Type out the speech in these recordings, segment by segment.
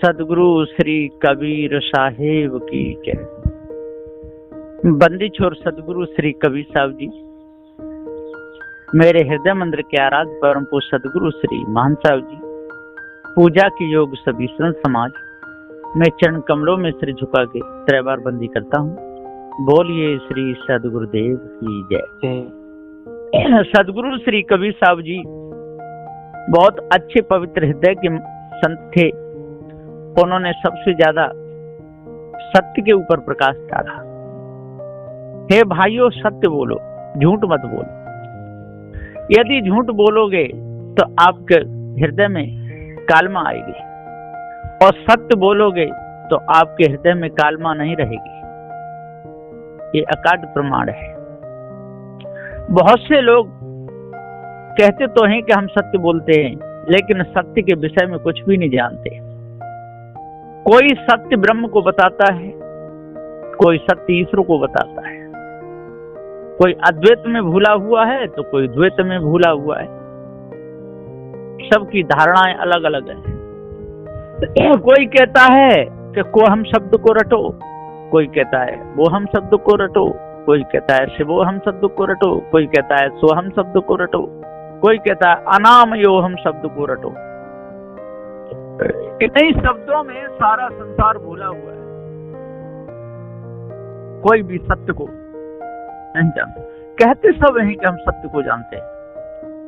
सदगुरु श्री कबीर साहेब की जय। बंदी छोर सदगुरु श्री कबीर साहब जी, मेरे हृदय मंदिर के आराध्य परम पूज्य सदगुरु श्री महान साहब जी, पूजा की योग सभी संत समाज, मैं चरण कमलों में सिर झुका के 3 बार बंदी करता हूँ। बोलिए श्री सदगुरुदेव की जय। सदगुरु श्री कबीर साहब जी बहुत अच्छे पवित्र हृदय के संत थे। उन्होंने सबसे ज्यादा सत्य के ऊपर प्रकाश डाला। हे भाइयों, सत्य बोलो, झूठ मत बोलो। यदि झूठ बोलोगे तो आपके हृदय में कालमा आएगी, और सत्य बोलोगे तो आपके हृदय में कालमा नहीं रहेगी। ये अकाट प्रमाण है। बहुत से लोग कहते तो हैं कि हम सत्य बोलते हैं, लेकिन सत्य के विषय में कुछ भी नहीं जानते। कोई सत्य ब्रह्म को बताता है, कोई सत्य ईश्वर को बताता है। कोई अद्वैत में भूला हुआ है तो कोई द्वैत में भूला हुआ है। सबकी धारणाएं अलग अलग हैं। कोई कहता है कि को हम शब्द को रटो, कोई कहता है वो हम शब्द को रटो, कोई कहता है शिवो हम शब्द को रटो, कोई कहता है सो हम शब्द को रटो, कोई कहता है अनाम यो हम शब्द को रटो। इन्हीं शब्दों में सारा संसार भूला हुआ है। कोई भी सत्य को नहीं जानता। कहते सब हैं कि हम सत्य को जानते हैं,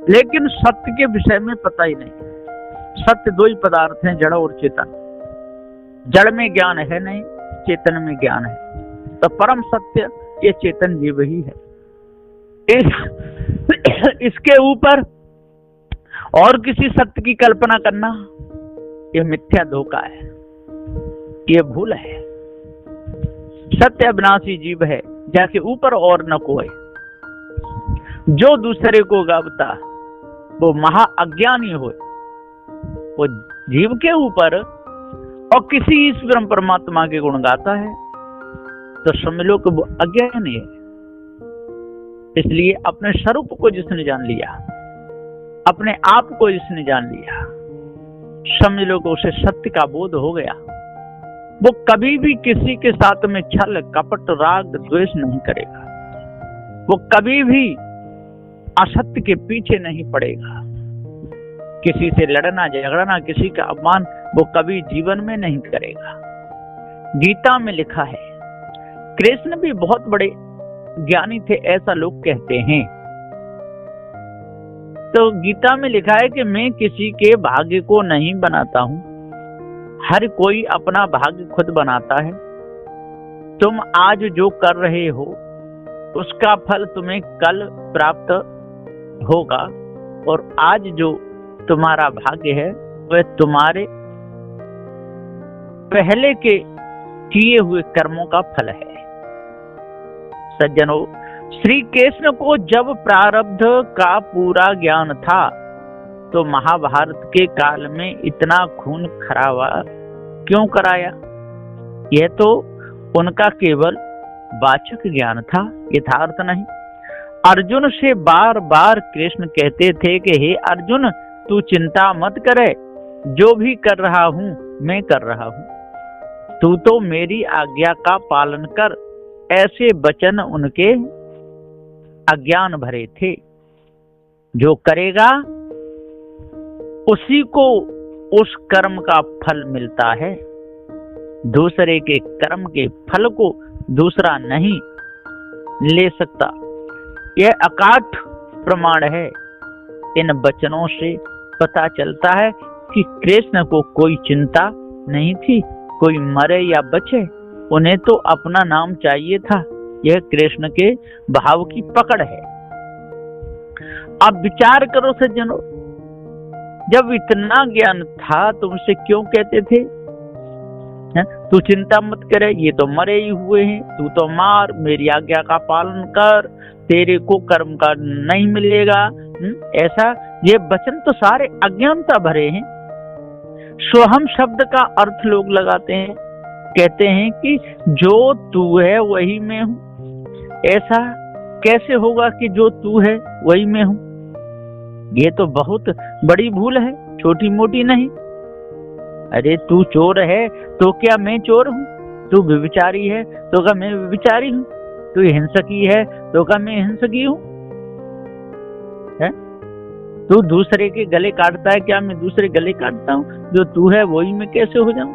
लेकिन सत्य के विषय में पता ही नहीं। सत्य 2 ही पदार्थ हैं, जड़ और चेतन। जड़ में ज्ञान है नहीं, चेतन में ज्ञान है। तो परम सत्य ये चेतन जीव ही है। इसके ऊपर और किसी सत्य की कल्पना करना ये मिथ्या धोखा है, ये भूल है। सत्य अविनाशी जीव है, जाके ऊपर और न कोई। जो दूसरे को गावता वो महा अज्ञानी हो। वो जीव के ऊपर और किसी ईश्वर परमात्मा के गुण गाता है तो समझ लो कि वो अज्ञानी है। इसलिए अपने स्वरूप को जिसने जान लिया, अपने आप को जिसने जान लिया, समझ लो कि उसे सत्य का बोध हो गया। वो कभी भी किसी के साथ में छल कपट राग द्वेष नहीं करेगा। वो कभी भी असत्य के पीछे नहीं पड़ेगा। किसी से लड़ना झगड़ना, किसी का अपमान वो कभी जीवन में नहीं करेगा। गीता में लिखा है, कृष्ण भी बहुत बड़े ज्ञानी थे ऐसा लोग कहते हैं। तो गीता में लिखा है कि मैं किसी के भाग्य को नहीं बनाता हूं, हर कोई अपना भाग्य खुद बनाता है। तुम आज जो कर रहे हो उसका फल तुम्हें कल प्राप्त होगा, और आज जो तुम्हारा भाग्य है वह तुम्हारे पहले के किए हुए कर्मों का फल है। सज्जनों, श्री कृष्ण को जब प्रारब्ध का पूरा ज्ञान था तो महाभारत के काल में इतना खून खराबा क्यों कराया? यह तो उनका केवल वाचक ज्ञान था, यथार्थ नहीं। अर्जुन से बार बार कृष्ण कहते थे कि हे अर्जुन, तू चिंता मत करे, जो भी कर रहा हूं मैं कर रहा हूं, तू तो मेरी आज्ञा का पालन कर। ऐसे वचन उनके अज्ञान भरे थे। जो करेगा उसी को उस कर्म का फल मिलता है। दूसरे के कर्म के फल को दूसरा नहीं ले सकता। यह अकाट प्रमाण है। इन वचनों से पता चलता है कि कृष्ण को कोई चिंता नहीं थी, कोई मरे या बचे, उन्हें तो अपना नाम चाहिए था। यह कृष्ण के भाव की पकड़ है। अब विचार करो सज्जनों, जब इतना ज्ञान था तुमसे क्यों कहते थे तू चिंता मत करे, ये तो मरे ही हुए हैं, तू तो मार, मेरी आज्ञा का पालन कर, तेरे को कर्म का नहीं मिलेगा। ऐसा ये वचन तो सारे अज्ञानता भरे हैं। सोहम शब्द का अर्थ लोग लगाते हैं, कहते हैं कि जो तू है वही मैं हूं। ऐसा कैसे होगा कि जो तू है वही मैं हूं? ये तो बहुत बड़ी भूल है, छोटी मोटी नहीं। अरे तू चोर है तो क्या मैं चोर हूँ? तू व्यभिचारी है तो क्या मैं व्यभिचारी हूँ? तू हिंसकी है तो क्या मैं हिंसकी हूँ? तू दूसरे के गले काटता है, क्या मैं दूसरे गले काटता हूँ? जो तू है वही मैं कैसे हो जाऊं?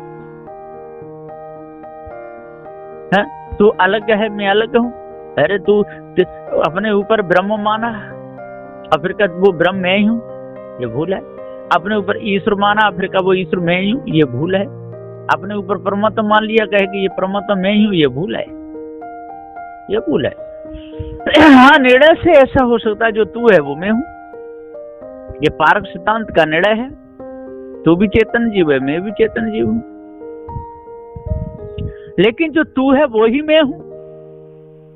है तू अलग है, मैं अलग हूँ। अरे तू अपने ऊपर ब्रह्म माना और फिर का वो ब्रह्म मैं ही हूँ, ये भूल है। अपने ऊपर ईश्वर माना फिर का वो ईश्वर मैं ही हूँ, ये भूल है। अपने ऊपर परमात्मा मान लिया कहे कि ये परमात्मा मैं ही हूँ, ये भूल है, ये भूल है। हाँ, निर्णय से ऐसा हो सकता है जो तू है वो मैं हूँ, ये पारक सिद्धांत का निर्णय है। तू भी चेतन जीव है, मैं भी चेतन जीव हूं, लेकिन जो तू है वो ही मैं हूं,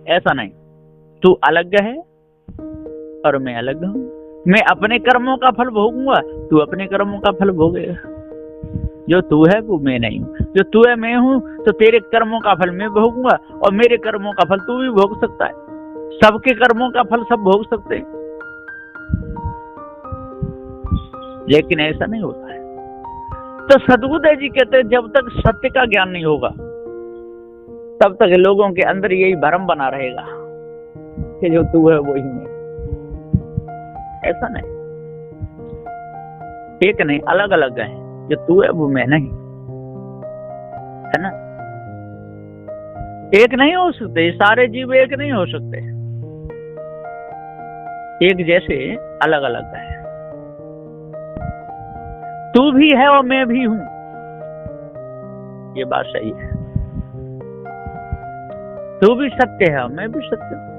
ऐसा नहीं। तू अलग है और मैं अलग हूं। मैं अपने कर्मों का फल भोगूंगा, तू अपने कर्मों का फल भोगेगा। जो तू है वो मैं नहीं हूं। जो तू है मैं हूं, तो तेरे कर्मों का फल मैं भोगूंगा और मेरे कर्मों का फल तू भी भोग सकता है। सबके कर्मों का फल सब भोग सकते हैं, लेकिन ऐसा नहीं होता है। तो सद्गुरुदेव जी कहते हैं जब तक सत्य का ज्ञान नहीं होगा तब तक लोगों के अंदर यही भ्रम बना रहेगा कि जो तू है वही मैं। ऐसा नहीं, एक नहीं, अलग अलग है। जो तू है वो मैं नहीं, है ना। एक नहीं हो सकते, सारे जीव एक नहीं हो सकते, एक जैसे अलग अलग है। तू भी है और मैं भी हूं, ये बात सही है। तू भी सत्य है और मैं भी सत्य हूं,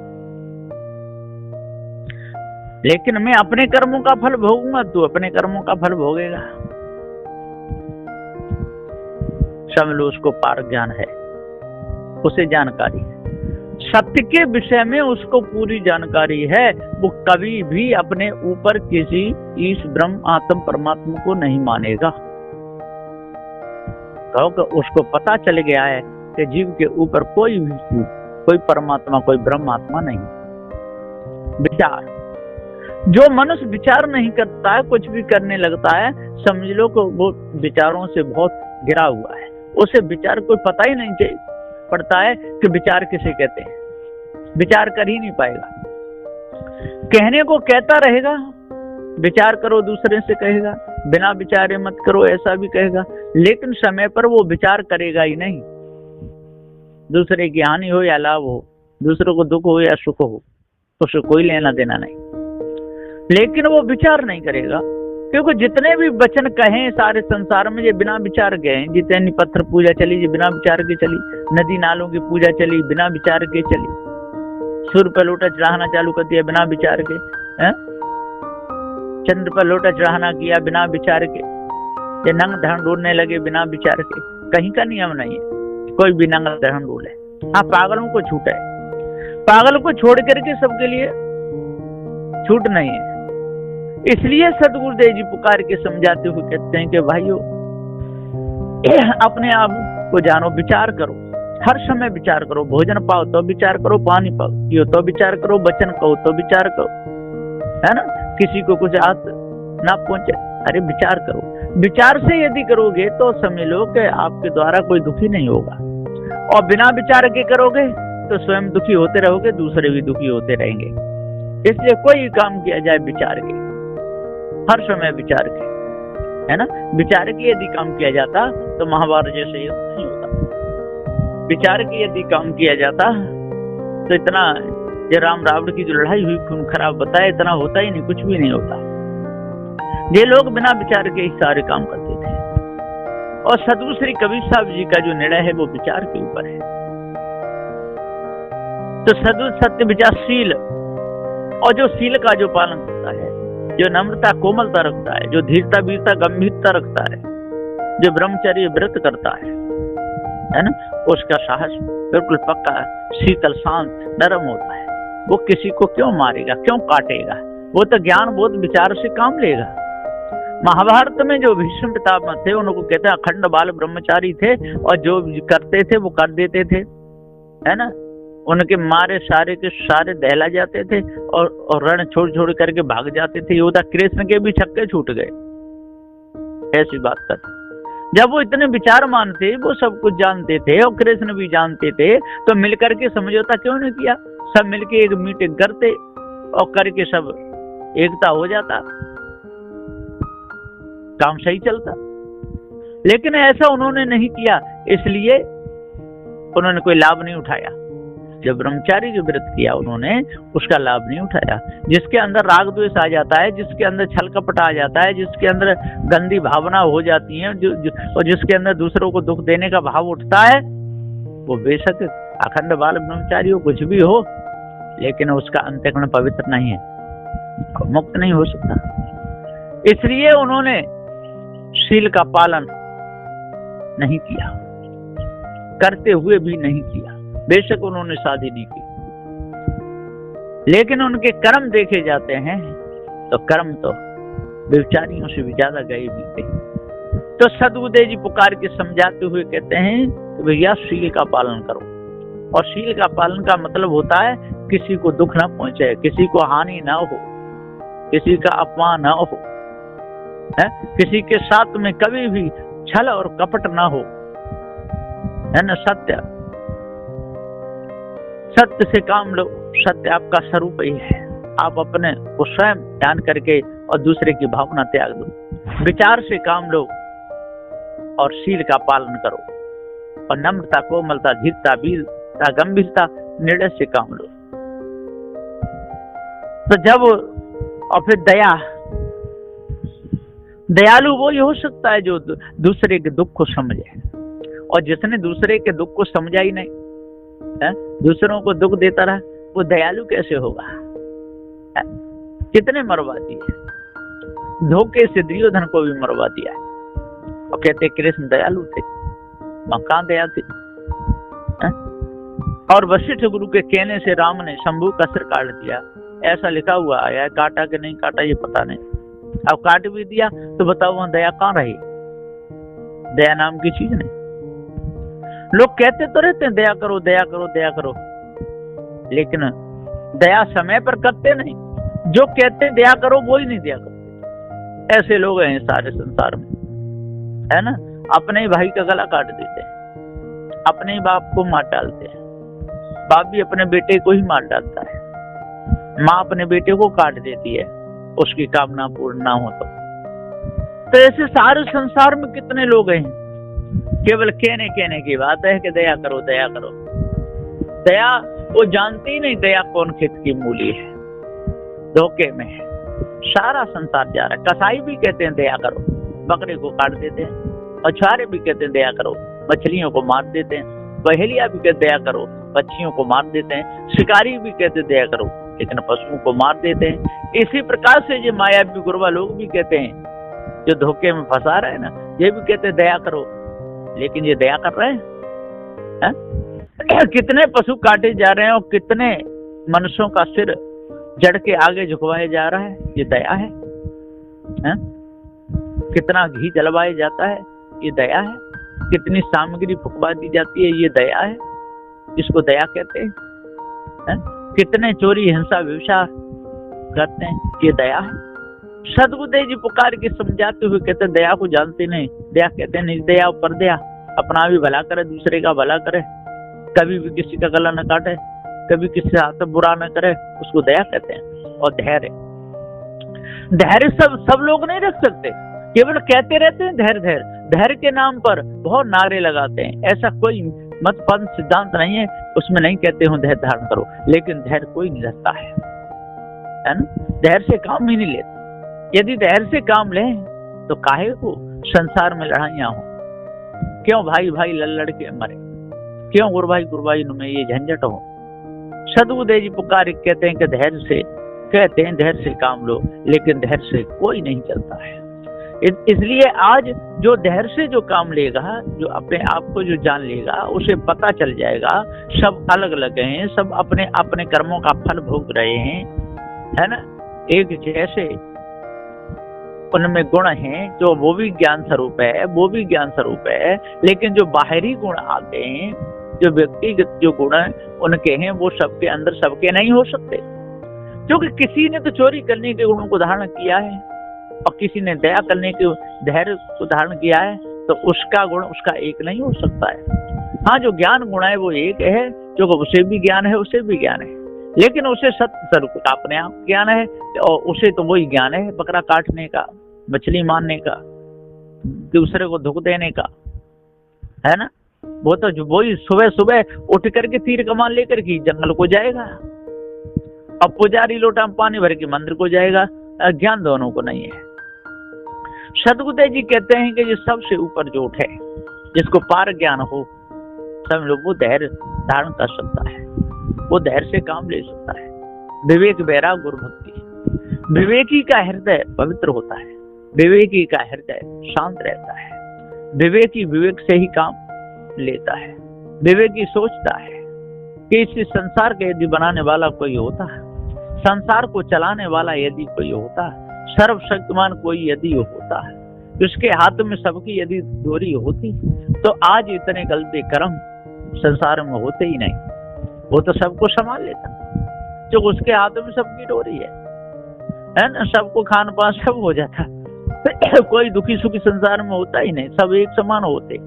लेकिन मैं अपने कर्मों का फल भोगूंगा, तू अपने कर्मों का फल भोगेगा। समझ लो, उसको पार ज्ञान है, उसे जानकारी है, सत्य के विषय में उसको पूरी जानकारी है। वो कभी भी अपने ऊपर किसी ईश ब्रह्म आत्म परमात्मा को नहीं मानेगा, क्योंकि उसको पता चल गया है कि जीव के ऊपर कोई भी जीव, कोई परमात्मा, कोई ब्रह्म आत्मा नहीं। विचार, जो मनुष्य विचार नहीं करता है, कुछ भी करने लगता है, समझ लो कि वो विचारों से बहुत गिरा हुआ है। उसे विचार कोई पता ही नहीं पड़ता है कि विचार किसे कहते हैं, विचार कर ही नहीं पाएगा। कहने को कहता रहेगा, विचार करो दूसरे से कहेगा, बिना विचारे मत करो ऐसा भी कहेगा, लेकिन समय पर वो विचार करेगा ही नहीं। दूसरे की हानि हो या लाभ हो, दूसरों को दुख हो या सुख हो, उससे कोई लेना देना नहीं, लेकिन वो विचार नहीं करेगा। क्योंकि जितने भी वचन कहे सारे संसार में, ये बिना विचार गए। जितनी पत्थर पूजा चली, ये बिना विचार के चली। नदी नालों की पूजा चली, बिना विचार के चली। सूर्य पर लोटा चढ़ाना चालू कर दिया बिना विचार के, चंद्र पर लोटा चढ़ाना किया बिना विचार के। ये नंग धर्म ढूंढने लगे बिना विचार के। कहीं का नियम नहीं है कोई भी नंग धर्म ढूंढे। हाँ, पागलों को छूट है, पागल को छोड़ करके सबके लिए छूट नहीं है। इसलिए सदगुरुदेव जी पुकार के समझाते हुए कहते हैं कि भाइयों, अपने आप को जानो, विचार करो, हर समय विचार करो। भोजन पाओ तो विचार करो, पानी पाओ पियो तो विचार करो, वचन कहो तो विचार करो, है ना। किसी को कुछ हाथ ना पहुंचे, अरे विचार करो। विचार से यदि करोगे तो समझ लो कि आपके द्वारा कोई दुखी नहीं होगा, और बिना विचार के करोगे तो स्वयं दुखी होते रहोगे, दूसरे भी दुखी होते रहेंगे। इसलिए कोई काम किया जाए विचार के, हर समय विचार के, है ना। विचार के यदि काम किया जाता तो महाभारत जैसे युद्ध नहीं होता। विचार के यदि काम किया जाता तो इतना ये राम रावण की जो लड़ाई हुई, खून खराब बताया, इतना होता ही नहीं, कुछ भी नहीं होता। ये लोग बिना विचार के ही सारे काम करते थे। और सदगुरु श्री कबीर साहब जी का जो निर्णय है वो विचार के ऊपर है। तो सदगुरु सत्य विचारशील, और जो शील का जो पालन करता है, जो नम्रता कोमलता रखता है, जो धीरता वीरता गंभीरता रखता है, जो ब्रह्मचर्य व्रत करता है ना, उसका साहस बिल्कुल पक्का, शीतल, शांत, नरम होता है। वो किसी को क्यों मारेगा, क्यों काटेगा? वो तो ज्ञान बोध विचार से काम लेगा। महाभारत में जो भीष्म पितामह थे, उनको कहते हैं अखंड बाल ब्रह्मचारी थे, और जो करते थे वो कर देते थे, है ना। उनके मारे सारे के सारे दहला जाते थे और रण छोड़ छोड़ करके भाग जाते थे। योद्धा कृष्ण के भी छक्के छूट गए, ऐसी बात कर। जब वो इतने विचारमान थे, वो सब कुछ जानते थे और कृष्ण भी जानते थे, तो मिलकर के समझौता क्यों नहीं किया? सब मिलके एक मीटिंग करते और करके सब एकता हो जाता, काम सही चलता। लेकिन ऐसा उन्होंने नहीं किया, इसलिए उन्होंने कोई लाभ नहीं उठाया। जब ब्रह्मचारी जो व्रत किया उन्होंने, उसका लाभ नहीं उठाया। जिसके अंदर राग द्वेष आ जाता है, जिसके अंदर छल कपट आ जाता है, जिसके अंदर गंदी भावना हो जाती है, और जिसके अंदर दूसरों को दुख देने का भाव उठता है, वो बेशक अखंड बाल ब्रह्मचारी हो, कुछ भी हो, लेकिन उसका अंतःकरण पवित्र नहीं है, मुक्त नहीं हो सकता। इसलिए उन्होंने शील का पालन नहीं किया, करते हुए भी नहीं किया। बेशक उन्होंने शादी नहीं की, लेकिन उनके कर्म देखे जाते हैं तो कर्म तो व्यभिचारियों से भी ज्यादा गए बीते। तो सदबुद्धे जी पुकार के समझाते हुए कहते हैं कि भैया शील का पालन करो। और शील का पालन का मतलब होता है किसी को दुख ना पहुंचे, किसी को हानि ना हो, किसी का अपमान ना हो, है? किसी के साथ में कभी भी छल और कपट ना हो, है ना। सत्य से काम लो, सत्य आपका स्वरूप ही है। आप अपने को स्वयं ध्यान करके और दूसरे की भावना त्याग दो। विचार से काम लो और शील का पालन करो, और नम्रता, कोमलता, धीरता, वीरता, गंभीरता, निर्णय से काम लो। तो जब, और फिर दयालु वो ही हो सकता है जो दूसरे के दुख को समझे, और जिसने दूसरे के दुख को समझा ही नहीं, है? दूसरों को दुख देता रहा, वो दयालु कैसे होगा? है? कितने मरवा दिए, धोखे से दुर्योधन को भी मरवा दिया, और कहते कृष्ण दयालु थे, कहां दया थी? है? और वशिष्ठ गुरु के कहने से राम ने शंभू का सिर काट दिया, ऐसा लिखा हुआ आया। काटा कि नहीं काटा ये पता नहीं, अब काट भी दिया तो बताओ वहां दया कहां रही? दया नाम की चीज नहीं। लोग कहते तो रहते हैं दया करो, दया करो, दया करो, लेकिन दया समय पर करते नहीं। जो कहते दया करो वो ही नहीं दया करते। ऐसे लोग हैं सारे संसार में, है ना। अपने ही भाई का गला काट देते हैं, अपने ही बाप को मार डालते हैं, बाप भी अपने बेटे को ही मार डालता है, माँ अपने बेटे को काट देती है उसकी कामना पूर्ण ना हो तो ऐसे सारे संसार में कितने लोग हैं, केवल कहने की बात है कि दया करो, दया करो। दया वो जानती ही नहीं दया कौन खेत की मूली है, धोखे में है सारा संसार जा रहा है। कसाई भी कहते हैं दया करो, बकरे को काट देते हैं। मछुआरे भी कहते हैं दया करो, मछलियों को मार देते हैं। बहेलिया भी कहते दया करो, पक्षियों को मार देते हैं। शिकारी भी कहते दया करो, लेकिन पशुओं को मार देते हैं। इसी प्रकार से ये मायावी गुरबा लोग भी कहते हैं, जो धोखे में फंसा रहे हैं ना, ये भी कहते हैं दया करो, लेकिन ये दया कर रहे हैं? कितने पशु काटे जा रहे हैं और कितने मनुष्यों का सिर जड़ के आगे झुकवाया जा रहा है, ये दया है? कितना घी जलवाया जाता है, ये दया है? कितनी सामग्री फुकवा दी जाती है, ये दया है? इसको दया कहते हैं? कितने चोरी, हिंसा, व्यभिचार करते हैं, ये दया है? सदबुद्धे जी पुकार के समझाते हुए कहते दया को जानते नहीं। दया कहते नहीं, दया ऊपर दया, अपना भी भला करे, दूसरे का भला करे, कभी भी किसी का गला न काटे, कभी किसी हाथ बुरा न करे, उसको दया कहते हैं। और धैर्य, धैर्य सब लोग नहीं रख सकते, केवल कहते रहते हैं धैर्य धैर्य। धैर्य के नाम पर बहुत नारे लगाते हैं। ऐसा कोई मत पंथ सिद्धांत नहीं है, उसमें नहीं कहते हो धैर्य धारण करो, लेकिन धैर्य कोई नहीं रखता है ना। धैर्य से काम ही नहीं लेते। यदि धैर्य से काम लें तो काहे को संसार में लड़ाइयां हो? क्यों भाई भाई लड़ के मरे? क्यों गुरभाई में ये झंझट हो? सदबुद्धे जी पुकार कहते हैं कि धैर्य से काम लो, लेकिन धैर्य से कोई नहीं चलता है। इसलिए आज जो धैर्य से जो काम लेगा, जो अपने आप को जो जान लेगा, उसे पता चल जाएगा सब अलग अलग हैं, सब अपने अपने कर्मों का फल भोग रहे हैं, है ना। एक जैसे उनमें गुण हैं, जो वो भी ज्ञान स्वरूप है, वो भी ज्ञान स्वरूप है, लेकिन जो बाहरी गुण आते हैं, जो व्यक्तिगत जो गुण उनके हैं, वो सबके अंदर सबके नहीं हो सकते। क्योंकि किसी ने तो चोरी करने के गुणों को धारण किया है, और किसी ने दया करने के धैर्य को धारण किया है, तो उसका गुण उसका एक नहीं हो सकता है। हाँ, जो ज्ञान गुण है वो एक है, जो उसे भी ज्ञान है उसे भी ज्ञान है, लेकिन उसे सत्य स्वरूप का अपने आप ज्ञान है, और उसे तो वही ज्ञान है बकरा काटने का, मछली मारने का, दूसरे को धोख देने का, है ना। वो तो जो वही सुबह सुबह उठ करके तीर कमान लेकर के जंगल को जाएगा, अब पुजारी लोटा में पानी भर के मंदिर को जाएगा। ज्ञान दोनों को नहीं है। सदगुरुदेव जी कहते हैं कि जो सबसे ऊपर जो उठे, जिसको पार ज्ञान हो, सब लोग वो धैर्य धारण कर सकता है, वो धैर्य से काम ले सकता है। विवेक, वैराग, गुरु भक्ति। विवेकी का हृदय पवित्र होता है, विवेकी का हृदय शांत रहता है, विवेकी विवेक से ही काम लेता है, विवेकी सोचता है कि इस संसार के यदि बनाने वाला कोई होता है, संसार को चलाने वाला यदि कोई होता है, सर्वशक्तिमान कोई यदि होता है, उसके हाथ में सबकी यदि डोरी होती तो आज इतने गलते कर्म संसार में होते ही नहीं, वो तो सबको संभाल लेता। जो उसके हाथों में सबकी डोरी है ना, सबको खान पान सब हो जाता, कोई दुखी सुखी संसार में होता ही नहीं, सब एक समान होते।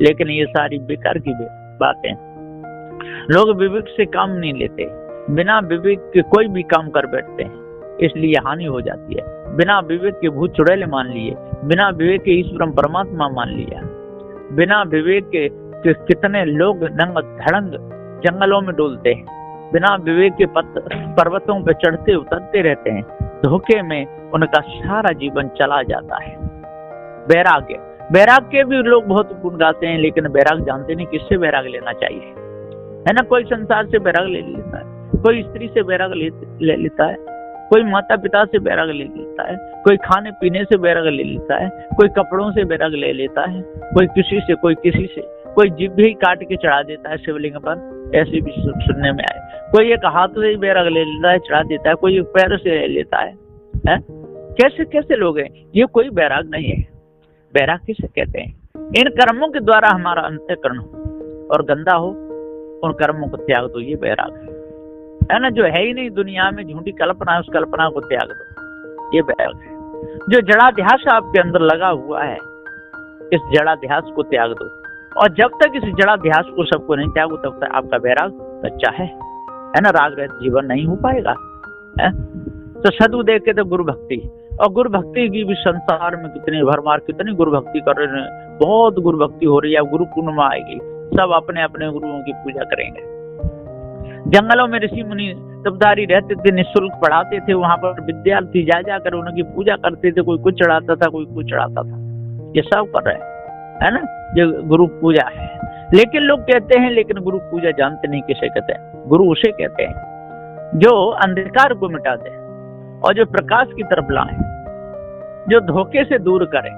लेकिन ये सारी बेकार की बातें, लोग विवेक से काम नहीं लेते, बिना विवेक के कोई भी काम कर बैठते हैं, इसलिए हानि हो जाती है। बिना विवेक के भूत चुड़ैल मान लिए, बिना विवेक के ईश्वर परमात्मा मान लिया, बिना विवेक के कितने लोग नंग धड़ंग जंगलों में डोलते हैं, बिना विवेक के पर्वतों पर चढ़ते उतरते रहते हैं, धोखे में उनका सारा जीवन चला जाता है। वैराग्य, वैराग के भी लोग बहुत गुण गाते हैं, लेकिन वैराग जानते नहीं किससे वैराग लेना चाहिए, है ना। कोई संसार से वैराग ले लेता है, कोई स्त्री से वैराग ले लेता है, कोई माता पिता से वैराग ले लेता है, कोई खाने पीने से वैराग ले लेता है, कोई कपड़ों से वैराग ले लेता है, कोई किसी से, कोई किसी से, कोई जीभ भी काट के चढ़ा देता है शिवलिंग पर, ऐसे भी सुनने में आए। कोई एक हाथ से वैराग ले लेता है, चढ़ा देता है, कोई एक पैर से ले लेता है। कैसे कैसे लोग हैं, ये कोई वैराग नहीं है। वैराग किसे कहते हैं? इन कर्मों के द्वारा हमारा अंतःकरण और गंदा हो, उन कर्मों को त्याग दो, ये वैराग है ना। जो है ही नहीं दुनिया में, झूठी कल्पना है, उस कल्पना को त्याग दो, ये वैराग है। जो जड़ाध्यास आपके अंदर लगा हुआ है, इस जड़ाध्यास को त्याग दो, और जब तक इस जड़ाध्यास को सबको नहीं त्यागो, तब तक आपका वैराग कच्चा है ना। राग रहित जीवन नहीं हो पाएगा, है? तो सदगुरु देख के तो गुरु भक्ति, और गुरु भक्ति की भी संसार में कितनी भरमार, कितनी गुरु भक्ति कर रहे हैं, बहुत गुरु भक्ति हो रही है। गुरु पूर्णिमा आएगी, सब अपने अपने गुरुओं की पूजा करेंगे। जंगलों में ऋषि मुनि तपधारी रहते थे, निःशुल्क पढ़ाते थे, वहां पर विद्यार्थी जा जाकर उनकी पूजा करते थे, कोई कुछ चढ़ाता था, कोई कुछ चढ़ाता था, ये सब कर रहे हैं, है ना। ये गुरु पूजा है। लेकिन लोग कहते हैं, लेकिन गुरु पूजा जानते नहीं किसे कहते हैं। गुरु उसे कहते हैं जो अंधकार को मिटा दे और जो प्रकाश की तरफ लाए, जो धोखे से दूर करे,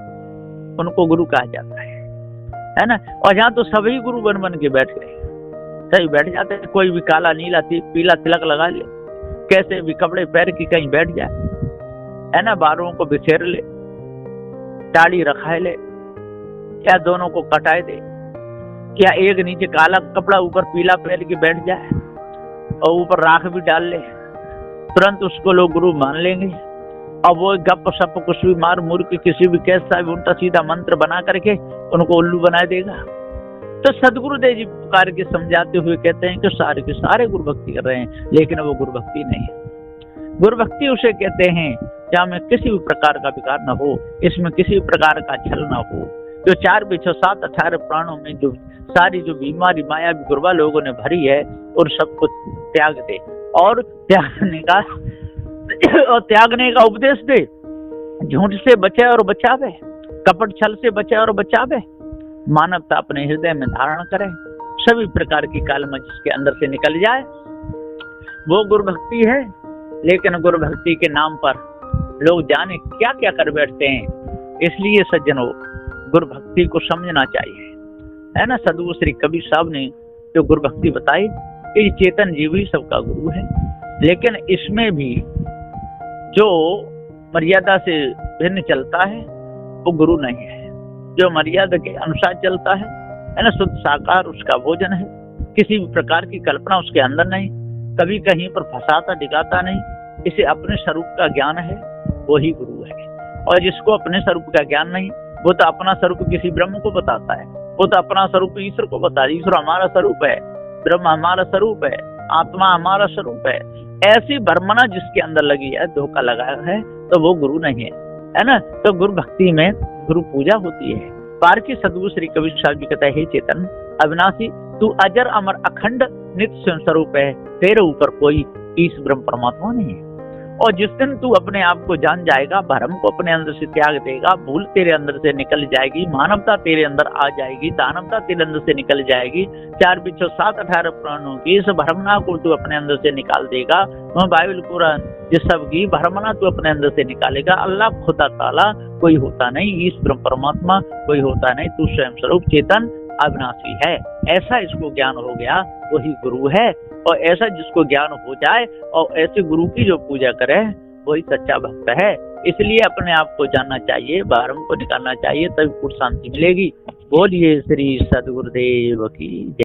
उनको गुरु कहा जाता है ना। और यहाँ तो सभी गुरु बन बन के बैठ गए, सही बैठ जाते हैं। कोई भी काला नीला पीला तिलक लगा ले, कैसे भी कपड़े पैर की कहीं बैठ जाए, है ना। बालों को बिखेर ले, दाढ़ी रखाए ले, क्या दोनों को कटाए दे, क्या एक नीचे काला कपड़ा ऊपर पीला पहन के बैठ जाए और ऊपर राख भी डाल ले, तुरंत उसको लोग गुरु मान लेंगे। और वो गप सप कुछ भी मार मुर के किसी भी कैसा भी उल्टा सीधा मंत्र बना करके उनको उल्लू बना देगा। तो सदगुरुदेव जी पुकार के समझाते हुए कहते हैं कि सारे के सारे गुरु भक्ति कर रहे हैं, लेकिन वो गुरु भक्ति नहीं है। गुरु भक्ति उसे कहते हैं जहाँ में किसी भी प्रकार का विकार न हो, इसमें किसी भी प्रकार का छल न हो, जो 4 6 7 18 प्राणों में जो सारी जो बीमारी माया भी गुरबा लोगों ने भरी है, उन सबको त्याग दे और त्यागने का उपदेश दे। झूठ से बचे और बचावे, कपट छल से बचे और बचावे, मानवता अपने हृदय में धारण करे, सभी प्रकार की कालमा जिसके अंदर से निकल जाए, वो गुरु भक्ति है। लेकिन गुरु भक्ति के नाम पर लोग जाने क्या क्या कर बैठते हैं। इसलिए सज्जनों, गुरु भक्ति को समझना चाहिए, है ना। सदगुरु श्री कबीर साहब ने जो गुरु भक्ति बताई कि चेतन जीव ही सबका गुरु है, लेकिन इसमें भी जो मर्यादा से भिन्न चलता है वो गुरु नहीं है। जो मर्यादा के अनुसार चलता है ना, शुद्ध साकार उसका भोजन है, किसी भी प्रकार की कल्पना उसके अंदर नहीं, कभी कहीं पर फंसाता डिगाता नहीं, इसे अपने स्वरूप का ज्ञान है, वही गुरु है। और जिसको अपने स्वरूप का ज्ञान नहीं, वो तो अपना स्वरूप किसी ब्रह्म को बताता है, वो तो अपना स्वरूप ईश्वर को बताता है। ईश्वर हमारा स्वरूप है, ब्रह्म हमारा स्वरूप है, आत्मा हमारा स्वरूप है। ऐसी भ्रमणा जिसके अंदर लगी है, धोखा लगाया है, तो वो गुरु नहीं है ना। तो गुरु भक्ति में गुरु पूजा होती है। पार की सदगुरु श्री कबीर साहब जी कहता है, हे चेतन अविनाशी, तू अजर अमर अखंड नित्य स्वयं स्वरूप है, तेरे ऊपर कोई ईश ब्रह्म परमात्मा नहीं है। और जिस दिन तू अपने आप को जान जाएगा, भरम को अपने अंदर से त्याग देगा, भूल तेरे अंदर से निकल जाएगी, मानवता तेरे अंदर आ जाएगी, दानवता तेरे अंदर से निकल जाएगी, 4 बिच्छू 7 18 प्राणों की इस भ्रमणा को तू अपने अंदर से निकाल देगा। वह बाइबल कुरान जिस सब की भ्रमणा तू अपने अंदर से निकालेगा। अल्लाह खुदा ताला कोई होता नहीं, ईश ब्रह्म परमात्मा कोई होता नहीं, तू स्वयं स्वरूप चेतन अविनाशी है। ऐसा इसको ज्ञान हो गया, वही गुरु है। और ऐसा जिसको ज्ञान हो जाए और ऐसे गुरु की जो पूजा करे, वही सच्चा भक्त है। इसलिए अपने आप को जानना चाहिए, भ्रम को निकालना चाहिए, तभी पूर्ण शांति मिलेगी। बोलिए श्री सद्गुरुदेव की जय।